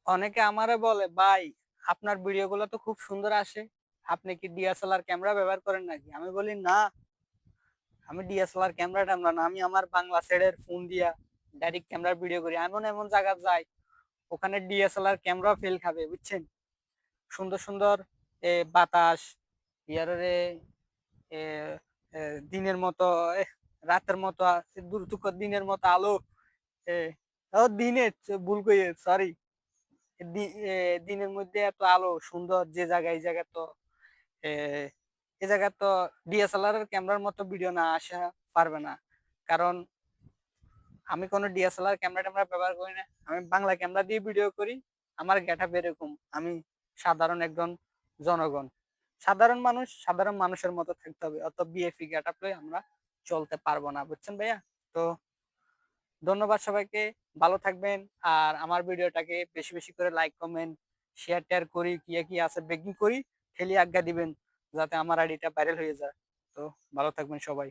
অনেকে আমারে বলে, ভাই আপনার ভিডিও গুলো তো খুব সুন্দর আসে, আপনি কি ডিএসএলআর ক্যামেরা ব্যবহার করেন নাকি? আমি বলি না, আমি ডিএসএলআর ক্যামেরা ট্যামেরা না, আমি আমার বাংলা সেটের ফোন দিয়া ডাইরেক্ট ক্যামেরার ভিডিও করি। এমন এমন জায়গা যাই, ওখানে ডিএসএলআর ক্যামেরা ফেল খাবে, বুঝছেন? সুন্দর সুন্দর বাতাস, ইয়ারে এ, এ, দিনের মতো, রাতের মতো, দুর্তুক দিনের মতো আলো, এ, দিনের ভুল কই, সরি, দিনের মধ্যে এত আলো সুন্দর যে জায়গায়, এই জায়গা তো এ, এই জায়গা তো ডিএসএলআর এর ক্যামেরার মতো ভিডিও না আসা পারবে না। কারণ আমি কোনো ডিএসএলআর ক্যামেরা ট্যামেরা ব্যবহার করি না, আমি বাংলা ক্যামেরা দিয়ে ভিডিও করি। আমার গেটআপ এরকম, আমি সাধারণ একজন জনগণ, সাধারণ মানুষ, সাধারণ মানুষের মতো থাকতে হবে, অত বিএফি গেটআপ লই আমরা চলতে পারবো না, বুঝছেন ভাইয়া? তো ধন্যবাদ সবাইকে, ভালো থাকবেন। আর আমার ভিডিওটাকে বেশি বেশি করে লাইক কমেন্ট শেয়ার টেয়ার করি, কি কি আছে বেগিং করি, খেলি আজ্ঞা দিবেন যাতে আমার আইডিটা ভাইরাল হয়ে যায়। তো ভালো থাকবেন সবাই।